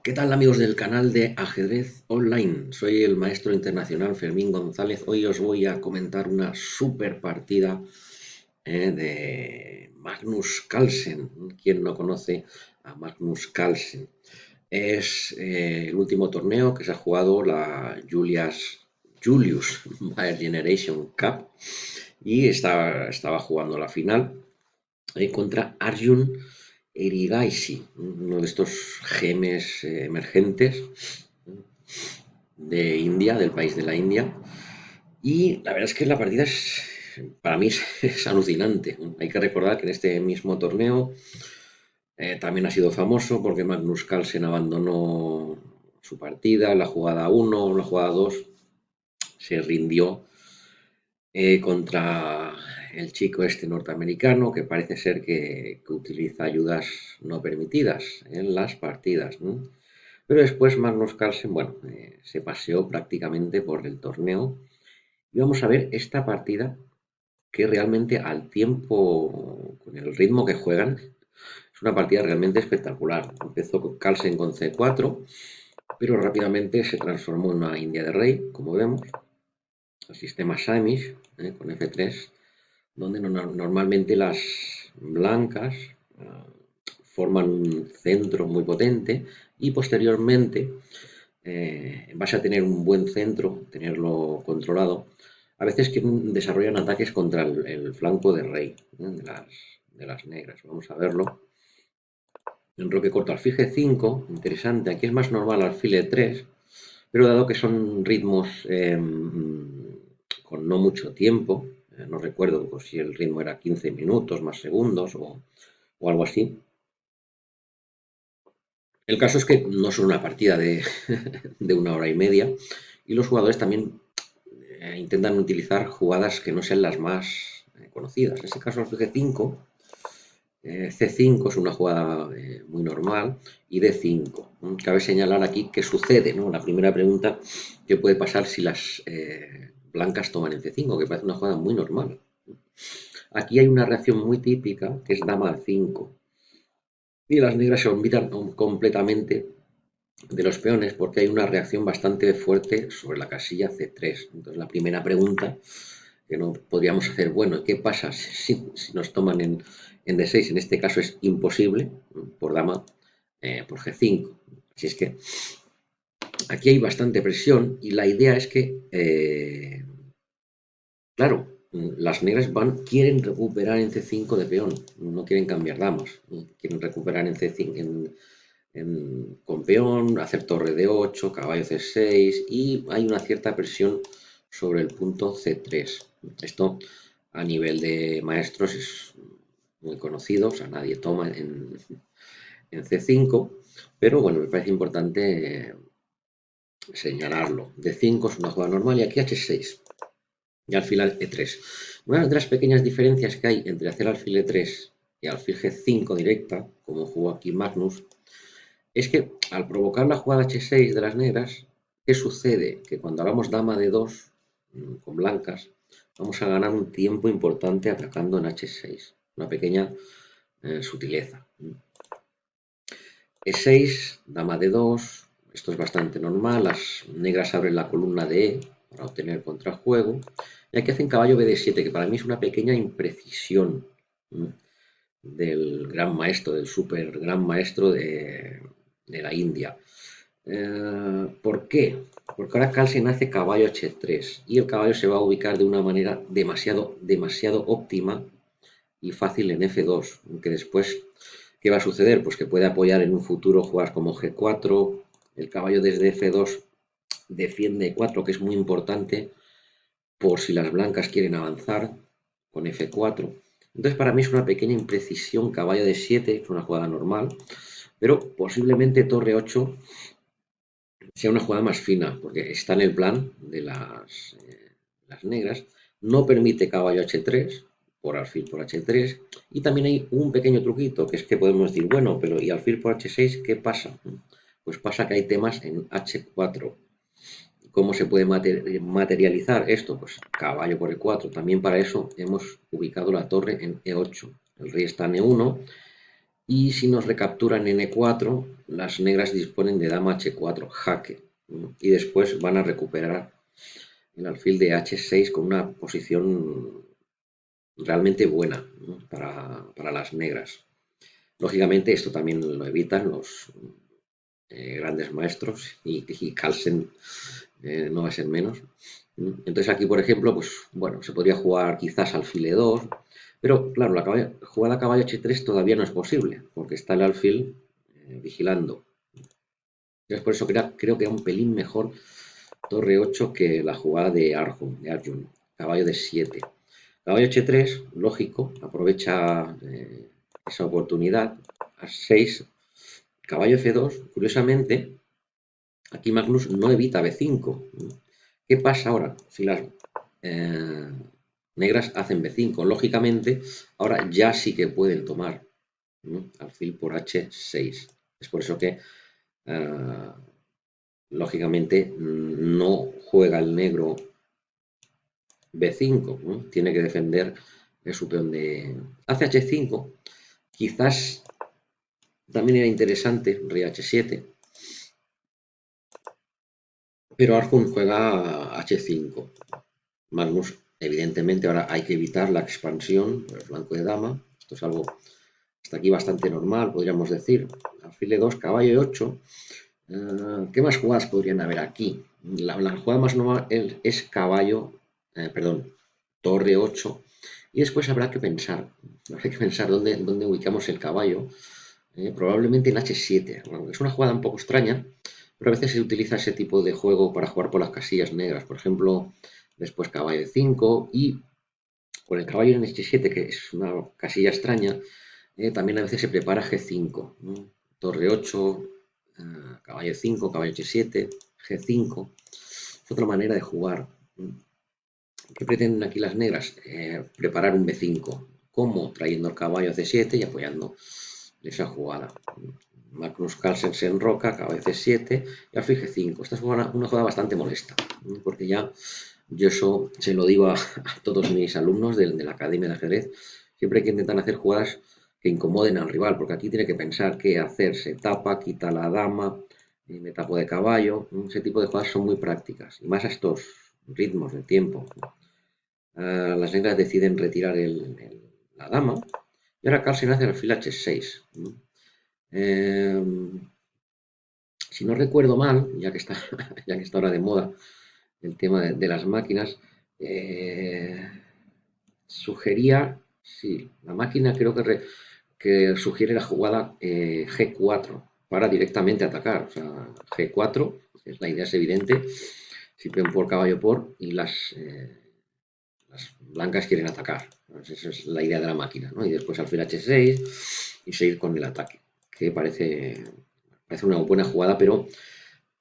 ¿Qué tal amigos del canal de Ajedrez Online? Soy el maestro internacional Fermín González. Hoy os voy a comentar una super partida de Magnus Carlsen. ¿Quién no conoce a Magnus Carlsen? Es el último torneo que se ha jugado la Julius Baer Generation Cup y estaba jugando la final contra Arjun Erigaisi, uno de estos gemes emergentes de India, del país de la India. Y la verdad es que la partida para mí es alucinante. Hay que recordar que en este mismo torneo también ha sido famoso porque Magnus Carlsen abandonó su partida, la jugada uno, la jugada 2 se rindió contra el chico este norteamericano que parece ser que utiliza ayudas no permitidas en las partidas, ¿no? Pero después Magnus Carlsen, bueno, se paseó prácticamente por el torneo y vamos a ver esta partida que realmente al tiempo, con el ritmo que juegan, es una partida realmente espectacular. Empezó con Carlsen con C4, pero rápidamente se transformó en una India de rey, como vemos, el sistema Samish, con F3, donde normalmente las blancas forman un centro muy potente y posteriormente, vas a tener un buen centro, tenerlo controlado. A veces desarrollan ataques contra el flanco de rey, de las negras. Vamos a verlo. Enroque corto, alfil G5, interesante. Aquí es más normal alfil E3, pero dado que son ritmos con no mucho tiempo, no recuerdo pues, si el ritmo era 15 minutos más segundos o algo así. El caso es que no son una partida de una hora y media y los jugadores también intentan utilizar jugadas que no sean las más conocidas. En este caso, el G5, C5 es una jugada muy normal y D5. Cabe señalar aquí qué sucede, ¿no? La primera pregunta, ¿qué puede pasar si las blancas toman en C5? Que parece una jugada muy normal. Aquí hay una reacción muy típica que es dama a 5 y las negras se olvidan completamente de los peones porque hay una reacción bastante fuerte sobre la casilla C3. Entonces la primera pregunta que no podríamos hacer, bueno, ¿qué pasa si nos toman en D6? En este caso es imposible por dama por G5. Así es que aquí hay bastante presión y la idea es que, claro, las negras quieren recuperar en C5 de peón, no quieren cambiar damas, quieren recuperar en C5, con peón, hacer torre de 8, caballo C6 y hay una cierta presión sobre el punto C3. Esto a nivel de maestros es muy conocido, o sea, nadie toma en C5, pero bueno, me parece importante señalarlo. D5 es una jugada normal y aquí H6 y alfil E3. Una de las pequeñas diferencias que hay entre hacer alfil E3 y alfil G5 directa, como jugó aquí Magnus, es que al provocar la jugada H6 de las negras, ¿qué sucede? Que cuando hagamos dama de 2 con blancas, vamos a ganar un tiempo importante atacando en H6. Una pequeña sutileza. E6, dama de 2, esto es bastante normal, las negras abren la columna de E para obtener contrajuego, y aquí hacen caballo BD7, que para mí es una pequeña imprecisión del gran maestro, del super gran maestro de la India. ¿Por qué? Porque ahora Carlsen hace caballo H3 y el caballo se va a ubicar de una manera demasiado óptima y fácil en F2, que después, ¿qué va a suceder? Pues que puede apoyar en un futuro jugadas como G4, el caballo desde F2 defiende E4, que es muy importante por si las blancas quieren avanzar con F4. Entonces para mí es una pequeña imprecisión, caballo de 7, es una jugada normal, pero posiblemente torre 8 sea una jugada más fina, porque está en el plan de las negras, no permite caballo H3, por alfil por H3, y también hay un pequeño truquito, que es que podemos decir, bueno, pero ¿y alfil por H6 qué pasa? Pues pasa que hay temas en H4. ¿Cómo se puede materializar esto? Pues caballo por E4. También para eso hemos ubicado la torre en E8. El rey está en E1 Y si nos recapturan en E4, las negras disponen de dama H4, jaque. Y después van a recuperar el alfil de H6 con una posición realmente buena, ¿no? para las negras. Lógicamente esto también lo evitan los grandes maestros y Carlsen no va a ser menos. Entonces aquí, por ejemplo, pues bueno, se podría jugar quizás alfil E2, pero claro, la jugada caballo H3 todavía no es posible, porque está el alfil vigilando. Entonces por eso creo que era un pelín mejor torre 8 que la jugada de Arjun, caballo de 7. Caballo H3, lógico, aprovecha esa oportunidad. A 6, caballo F2, curiosamente, aquí Magnus no evita B5. ¿Qué pasa ahora? Si las eh, negras hacen B5, lógicamente, ahora ya sí que pueden tomar alfil por H6. Es por eso que, lógicamente, no juega el negro B5, ¿no? Tiene que defender su peón de... Hace H5, quizás también era interesante, rey H7, pero Arjun juega H5. Magnus, evidentemente, ahora hay que evitar la expansión por el flanco de dama. Esto es algo hasta aquí bastante normal, podríamos decir. Alfil de 2, caballo de 8. ¿Qué más jugadas podrían haber aquí? La jugada más normal es caballo, perdón, torre 8. Y después habrá que pensar dónde ubicamos el caballo. Probablemente en H7. Bueno, es una jugada un poco extraña, pero a veces se utiliza ese tipo de juego para jugar por las casillas negras. Por ejemplo, después caballo de 5 y con el caballo en H7, que es una casilla extraña, también a veces se prepara G5, ¿no? Torre 8, caballo 5, caballo H7, G5. Es otra manera de jugar. ¿Qué pretenden aquí las negras? Preparar un B5. ¿Cómo? Trayendo el caballo a C7 y apoyando esa jugada. Magnus Carlsen se enroca, caballo C7 y alfil G5. Esta es una jugada bastante molesta, porque ya yo eso se lo digo a todos mis alumnos de la Academia de Ajedrez. Siempre hay que intentar hacer jugadas que incomoden al rival, porque aquí tiene que pensar qué hacer. Se tapa, quita la dama, me tapo de caballo. Ese tipo de jugadas son muy prácticas, y más a estos ritmos de tiempo. Las negras deciden retirar la dama y ahora Carlsen hace el alfil H6. Eh, si no recuerdo mal, ya que está, ya que está ahora de moda el tema de las máquinas, sugería, sí, la máquina creo que sugiere la jugada G4 para directamente atacar. O sea, G4, la idea es evidente, si peón por caballo por y las blancas quieren atacar. Entonces, esa es la idea de la máquina, ¿no? Y después alfil H6 y seguir con el ataque, que parece una buena jugada, pero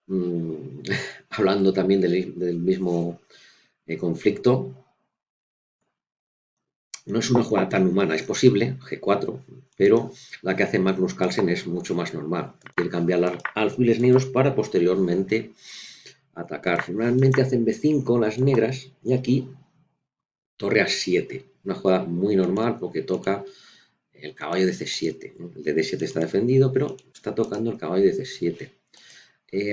mmm, hablando también del mismo conflicto, no es una jugada tan humana, es posible, G4, pero la que hace Magnus Carlsen es mucho más normal. Quiere cambiar las alfiles negros para posteriormente atacar. Normalmente hacen B5 las negras y aquí torre A7. Una jugada muy normal porque toca el caballo de C7. El de D7 está defendido, pero está tocando el caballo de C7.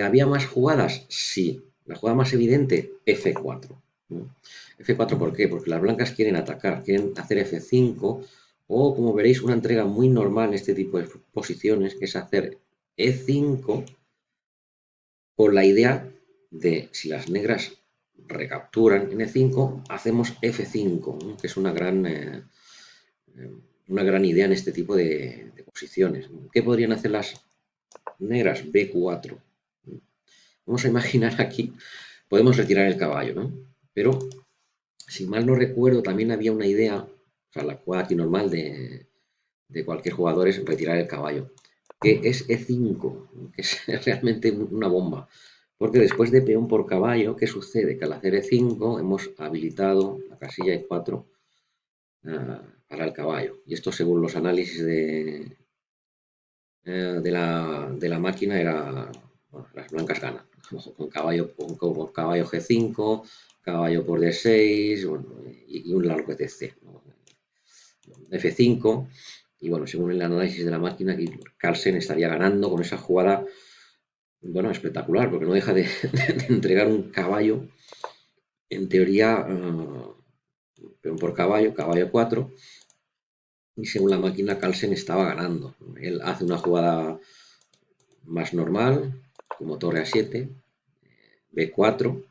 ¿Había más jugadas? Sí. La jugada más evidente, F4. F4, ¿por qué? Porque las blancas quieren atacar, quieren hacer F5 o, como veréis, una entrega muy normal en este tipo de posiciones, que es hacer E5 con la idea de, si las negras recapturan en E5, hacemos F5, ¿no? Que es una gran idea en este tipo de posiciones. ¿Qué podrían hacer las negras? B4. Vamos a imaginar aquí, podemos retirar el caballo, ¿no? Pero, si mal no recuerdo, también había una idea, o sea, la jugada aquí normal de cualquier jugador es retirar el caballo, que es E5, que es realmente una bomba. Porque después de peón por caballo, ¿qué sucede? Que al hacer E5 hemos habilitado la casilla E4 para el caballo. Y esto, según los análisis de la máquina, era, bueno, las blancas ganan. Con caballo G5, caballo por D6, bueno, y un largo etc, ¿no? F5. Y bueno, según el análisis de la máquina, aquí Carlsen estaría ganando con esa jugada, bueno, espectacular, porque no deja de, de entregar un caballo, en teoría, peón por caballo, caballo 4, y según la máquina, Carlsen estaba ganando. Él hace una jugada más normal, como torre a7, b4,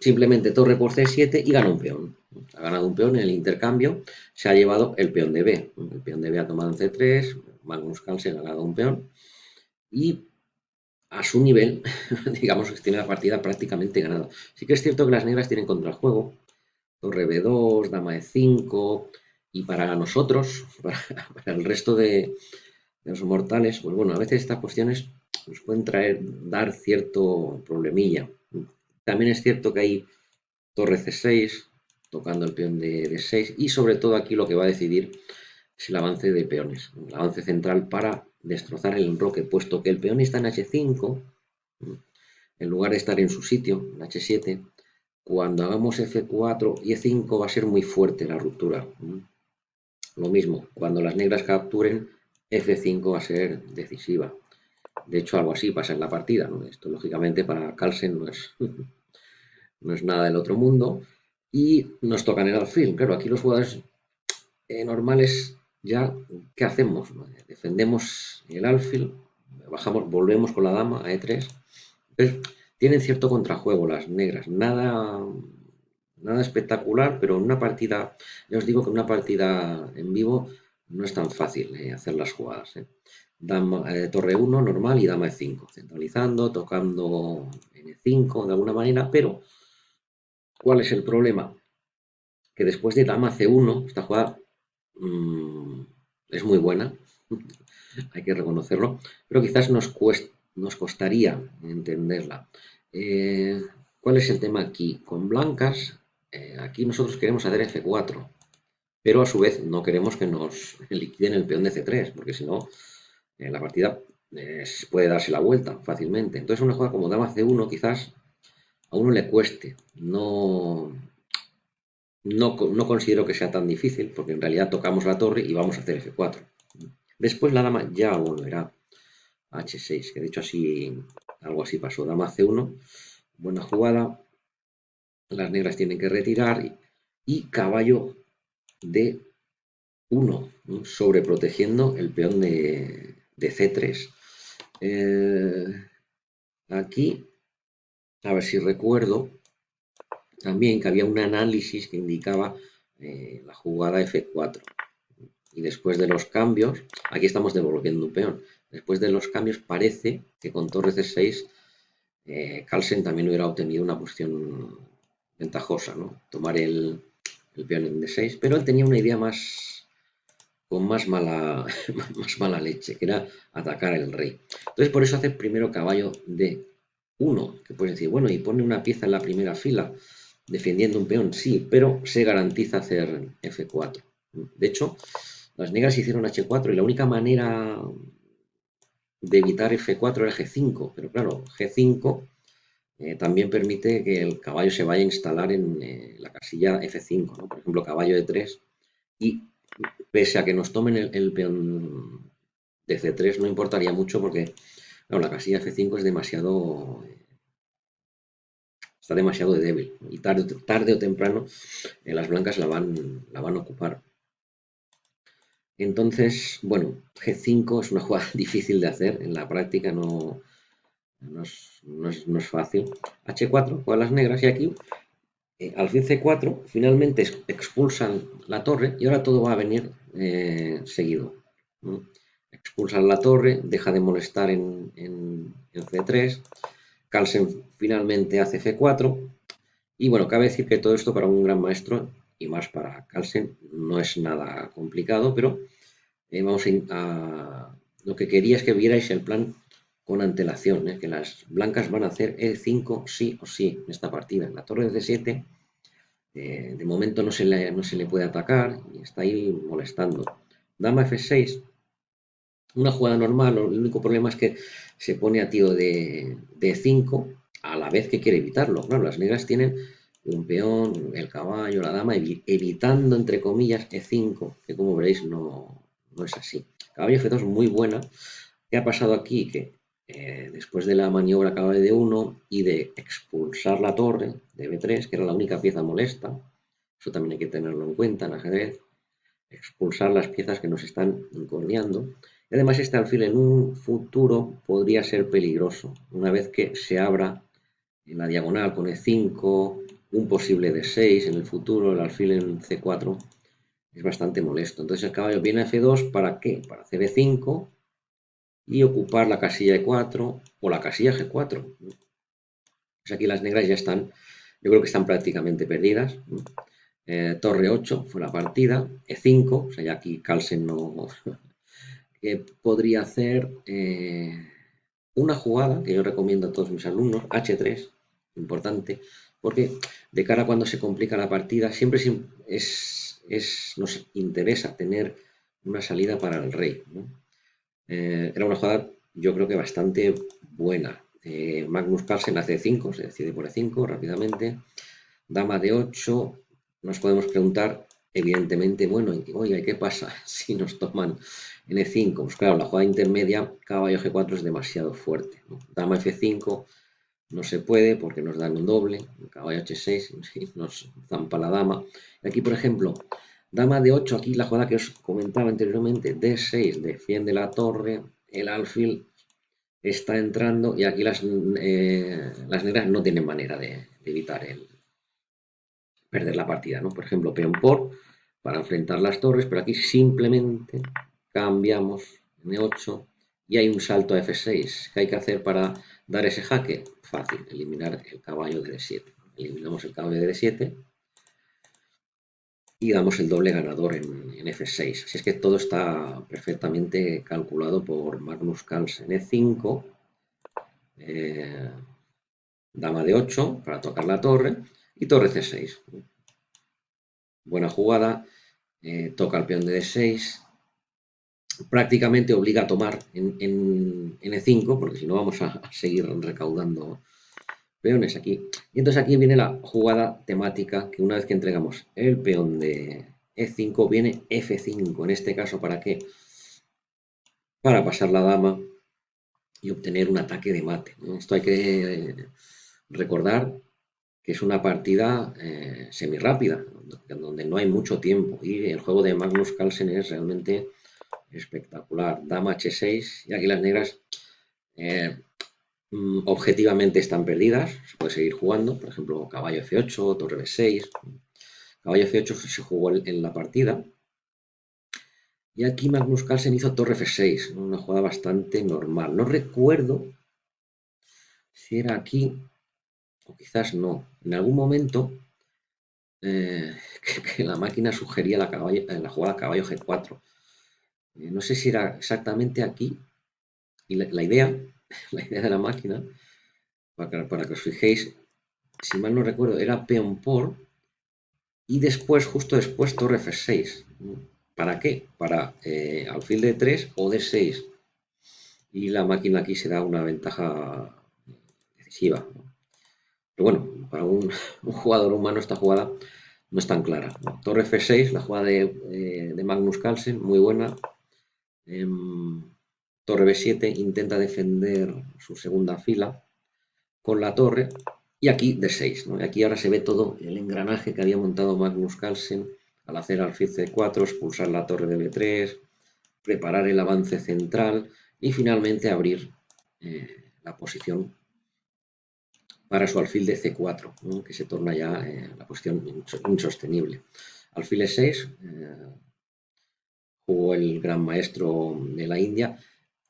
simplemente torre por c7 y gana un peón. Ha ganado un peón en el intercambio, se ha llevado el peón de b. El peón de b ha tomado en c3, Magnus Carlsen ha ganado un peón y a su nivel, digamos que tiene la partida prácticamente ganada. Sí que es cierto que las negras tienen contrajuego, torre b2, dama e5, y para nosotros, para el resto de los mortales, pues bueno, a veces estas cuestiones nos pueden dar cierto problemilla. También es cierto que hay torre c6, tocando el peón de d6, y sobre todo aquí lo que va a decidir es el avance de peones, el avance central para destrozar el enroque, puesto que el peón está en h5, en lugar de estar en su sitio, en h7, cuando hagamos f4 y e5 va a ser muy fuerte la ruptura. Lo mismo, cuando las negras capturen, f5 va a ser decisiva. De hecho, algo así pasa en la partida, ¿no? Esto, lógicamente, para Carlsen no es nada del otro mundo. Y nos toca en el alfil. Claro, aquí los jugadores normales ya, ¿qué hacemos? Defendemos el alfil, bajamos, volvemos con la dama a e3. Entonces, tienen cierto contrajuego las negras. Nada espectacular, pero en una partida, ya os digo que en una partida en vivo no es tan fácil hacer las jugadas. Dama, torre 1 normal y dama e5, centralizando, tocando en e5 de alguna manera, pero ¿cuál es el problema? Que después de dama c1, esta jugada mmm, es muy buena, hay que reconocerlo, pero quizás nos costaría entenderla. Eh, ¿Cuál es el tema aquí? Con blancas, aquí nosotros queremos hacer f4, pero a su vez no queremos que nos liquiden el peón de c3, porque si no, la partida puede darse la vuelta fácilmente. Entonces una jugada como dama c1 quizás a uno le cueste. No considero que sea tan difícil, porque en realidad tocamos la torre y vamos a hacer f4. Después la dama ya volverá a h6, que de hecho así, algo así pasó. Dama c1, buena jugada. Las negras tienen que retirar y caballo d1, ¿no? Sobreprotegiendo el peón de c3. Aquí, a ver si recuerdo, también que había un análisis que indicaba la jugada f4. Y después de los cambios, aquí estamos devolviendo un peón. Después de los cambios parece que con torre c6 Carlsen también hubiera obtenido una posición ventajosa, ¿no? Tomar el peón en d6, pero él tenía una idea con más mala leche, que era atacar al rey. Entonces por eso hace primero caballo d1, que puedes decir, bueno, y pone una pieza en la primera fila defendiendo un peón, sí, pero se garantiza hacer f4. De hecho, las negras hicieron h4 y la única manera de evitar f4 era g5, pero claro, g5 también permite que el caballo se vaya a instalar en la casilla f5, ¿no? Por ejemplo, caballo de 3 y pese a que nos tomen el peón de c3 no importaría mucho porque claro, la casilla f5 es demasiado está demasiado débil y tarde o temprano las blancas la van a ocupar. Entonces, bueno, G5 es una jugada difícil de hacer, en la práctica no es fácil. H4 juega las negras y aquí, alfil C4, finalmente expulsan la torre y ahora todo va a venir seguido, ¿no? Expulsan la torre, deja de molestar en C3, Carlsen finalmente hace F4 y bueno, cabe decir que todo esto para un gran maestro y más para Carlsen no es nada complicado, pero lo que quería es que vierais el plan con antelación, que las blancas van a hacer E5 sí o sí en esta partida. En la torre de C7 de momento no se le puede atacar y está ahí molestando. Dama F6, una jugada normal, el único problema es que se pone a tiro de 5 a la vez que quiere evitarlo. Claro, las negras tienen un peón, el caballo, la dama, evitando entre comillas E5, que como veréis no es así. Caballo F2 muy buena. ¿Qué ha pasado aquí? Que después de la maniobra caballo de 1 y de expulsar la torre de B3, que era la única pieza molesta, eso también hay que tenerlo en cuenta en ajedrez, expulsar las piezas que nos están incordiando. Y además este alfil en un futuro podría ser peligroso, una vez que se abra en la diagonal con E5, un posible D6 en el futuro, el alfil en C4 es bastante molesto. Entonces el caballo viene a F2, ¿para qué? Para hacer E5 y ocupar la casilla E4 o la casilla G4. Pues aquí las negras ya están, yo creo que están prácticamente perdidas. Torre 8 fue la partida, E5, o sea, ya aquí Carlsen no podría hacer una jugada que yo recomiendo a todos mis alumnos, H3, importante, porque de cara a cuando se complica la partida, siempre nos interesa tener una salida para el rey, ¿no? Era una jugada, yo creo que bastante buena. Magnus Carlsen hace 5, se decide por E5 rápidamente. Dama de 8, nos podemos preguntar, evidentemente, bueno, oye, ¿qué pasa si nos toman en E5? Pues claro, la jugada intermedia, caballo G4 es demasiado fuerte, ¿no? Dama F5 no se puede porque nos dan un doble, caballo H6 y nos zampa la dama. Aquí, por ejemplo, dama de 8, aquí la jugada que os comentaba anteriormente, D6, defiende la torre, el alfil está entrando y aquí las negras no tienen manera de evitar perder la partida, ¿no? Por ejemplo, peón por para enfrentar las torres, pero aquí simplemente cambiamos en E8 y hay un salto a F6. ¿Qué hay que hacer para dar ese jaque? Fácil, eliminar el caballo de D7. Eliminamos el caballo de D7 y damos el doble ganador en F6. Así es que todo está perfectamente calculado por Magnus Carlsen. E5, dama de 8 para tocar la torre y torre C6. Buena jugada, toca el peón de D6, prácticamente obliga a tomar en E5, porque si no vamos a seguir recaudando peones aquí. Y entonces aquí viene la jugada temática, que una vez que entregamos el peón de E5, viene F5. En este caso, ¿para qué? Para pasar la dama y obtener un ataque de mate. Esto hay que recordar que es una partida semi-rápida, donde no hay mucho tiempo. Y el juego de Magnus Carlsen es realmente espectacular. Dama H6 y aquí las negras eh, objetivamente están perdidas. Se puede seguir jugando. Por ejemplo, caballo F8, torre B6. Caballo F8 se jugó en la partida. Y aquí Magnus Carlsen hizo torre F6, ¿no? Una jugada bastante normal. No recuerdo si era aquí o quizás no. En algún momento eh, que la máquina sugería la jugada caballo G4. No sé si era exactamente aquí. Y la idea, la idea de la máquina, para que os fijéis, si mal no recuerdo, era peón por y después, justo después, torre F6. ¿Para qué? Para alfil de 3 o de 6. Y la máquina aquí se da una ventaja decisiva. Pero bueno, para un jugador humano esta jugada no es tan clara. Torre F6, la jugada de Magnus Carlsen, muy buena. Torre B7 intenta defender su segunda fila con la torre y aquí D6, ¿no? Y aquí ahora se ve todo el engranaje que había montado Magnus Carlsen al hacer alfil C4, expulsar la torre de B3, preparar el avance central y finalmente abrir la posición para su alfil de C4, ¿no? Que se torna ya la posición insostenible. Alfil E6, jugó el gran maestro de la India.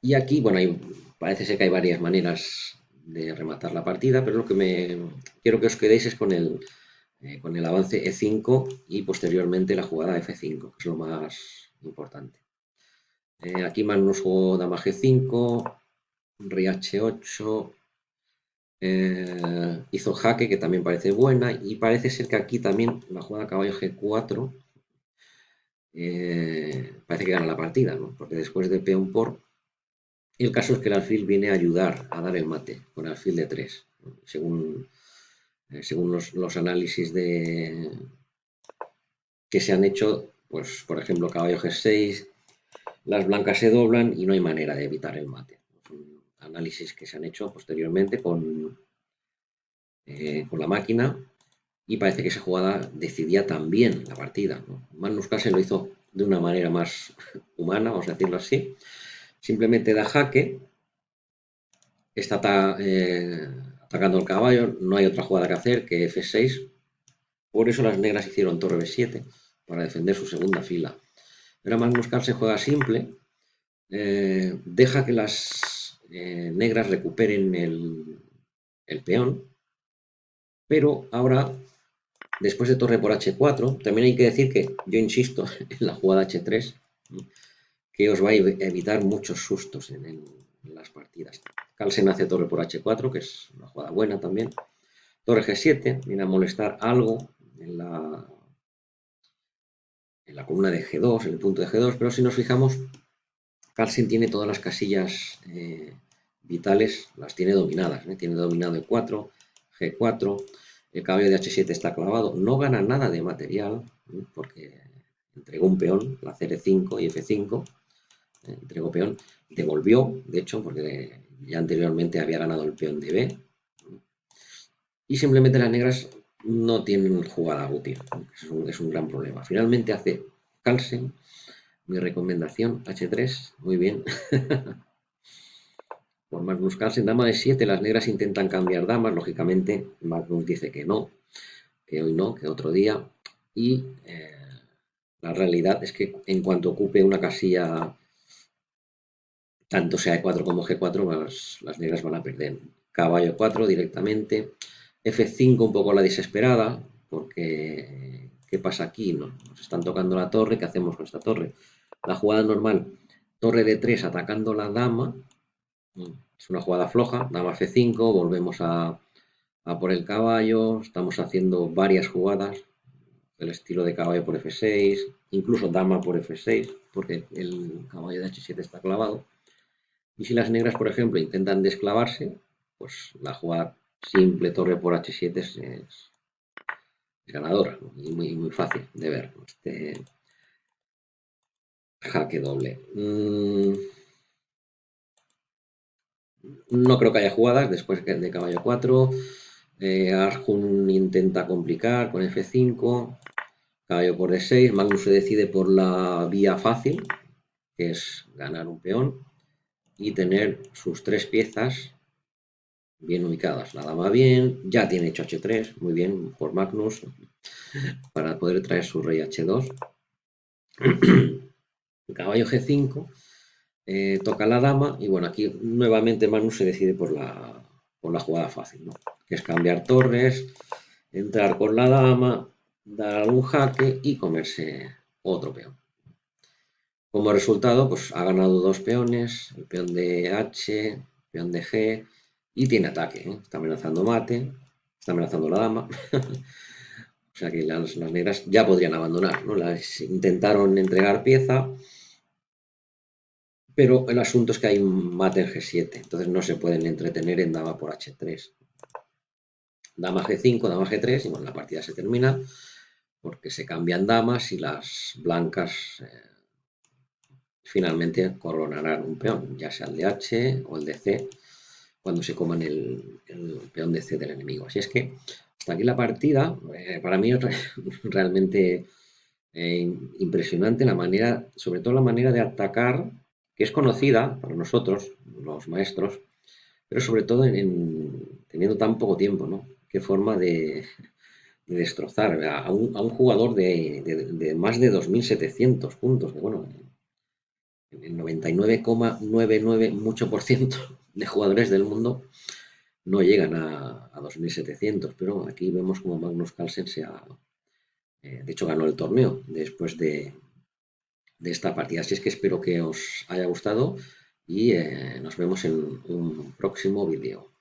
Y aquí, bueno, parece ser que hay varias maneras de rematar la partida, pero lo que quiero que os quedéis es con el avance E5 y posteriormente la jugada F5, que es lo más importante. Aquí Magnus jugó dama G5, rey H8, hizo jaque, que también parece buena, y parece ser que aquí también la jugada caballo G4 parece que gana la partida, ¿no? Porque después de peón por, y el caso es que el alfil viene a ayudar a dar el mate con alfil de 3, ¿no? Según los análisis que se han hecho, pues por ejemplo caballo G6 las blancas se doblan y no hay manera de evitar el mate. Son análisis que se han hecho posteriormente con la máquina y parece que esa jugada decidía también la partida, ¿no? Magnus Carlsen lo hizo de una manera más humana, vamos a decirlo así. Simplemente da jaque, está atacando el caballo, no hay otra jugada que hacer que F6. Por eso las negras hicieron torre B7 para defender su segunda fila. Pero Magnus Carlsen juega simple, deja que las negras recuperen el peón, pero ahora, después de torre por H4, también hay que decir que yo insisto en la jugada H3, que os va a evitar muchos sustos en las partidas. Carlsen hace torre por H4, que es una jugada buena también. Torre G7, viene a molestar algo en la columna de G2, en el punto de G2, pero si nos fijamos, Carlsen tiene todas las casillas vitales, las tiene dominadas, tiene dominado E4, G4, el caballo de H7 está clavado, no gana nada de material, porque entregó un peón, la CR5 y F5, entregó peón, devolvió, de hecho, porque ya anteriormente había ganado el peón de B, y simplemente las negras no tienen jugada útil, es un gran problema. Finalmente hace Carlsen, mi recomendación, H3, muy bien. Por Magnus Carlsen, dama de 7, las negras intentan cambiar damas, lógicamente Magnus dice que hoy no, que otro día, y la realidad es que en cuanto ocupe una casilla, tanto sea E4 como G4, las negras van a perder. Caballo 4 directamente, F5 un poco la desesperada, porque ¿qué pasa aquí? Nos están tocando la torre, ¿qué hacemos con esta torre? La jugada normal, torre de 3 atacando la dama, es una jugada floja, dama F5, volvemos a por el caballo, estamos haciendo varias jugadas, el estilo de caballo por F6, incluso dama por F6, porque el caballo de H7 está clavado. Y si las negras, por ejemplo, intentan desclavarse, pues la jugada simple torre por H7 es ganadora, ¿no? Y muy, muy fácil de ver, ¿no? Este jaque doble. No creo que haya jugadas después de caballo 4. Arjun intenta complicar con F5. Caballo por D6. Magnus se decide por la vía fácil, que es ganar un peón y tener sus tres piezas bien ubicadas. La dama bien, ya tiene hecho H3, muy bien por Magnus, para poder traer su rey H2. Caballo G5, toca la dama y bueno, aquí nuevamente Magnus se decide por la jugada fácil, ¿no? Que es cambiar torres, entrar con la dama, dar algún jaque y comerse otro peón. Como resultado, pues ha ganado dos peones, el peón de H, peón de G, y tiene ataque, ¿eh? Está amenazando mate, está amenazando la dama. O sea que las negras ya podrían abandonar, ¿no? Las intentaron entregar pieza, pero el asunto es que hay un mate en G7, entonces no se pueden entretener en dama por H3. Dama G5, dama G3, y bueno, la partida se termina porque se cambian damas y las blancas finalmente coronarán un peón, ya sea el de H o el de C, cuando se coman el peón de C del enemigo. Así es que hasta aquí la partida. Para mí es realmente impresionante la manera, sobre todo la manera de atacar, que es conocida para nosotros, los maestros, pero sobre todo teniendo tan poco tiempo, ¿no? Qué forma de destrozar a un jugador de más de 2.700 puntos, que bueno, el 99,99 mucho por ciento de jugadores del mundo no llegan a 2.700, pero aquí vemos como Magnus Carlsen de hecho ganó el torneo después de esta partida. Así es que espero que os haya gustado y nos vemos en un próximo vídeo.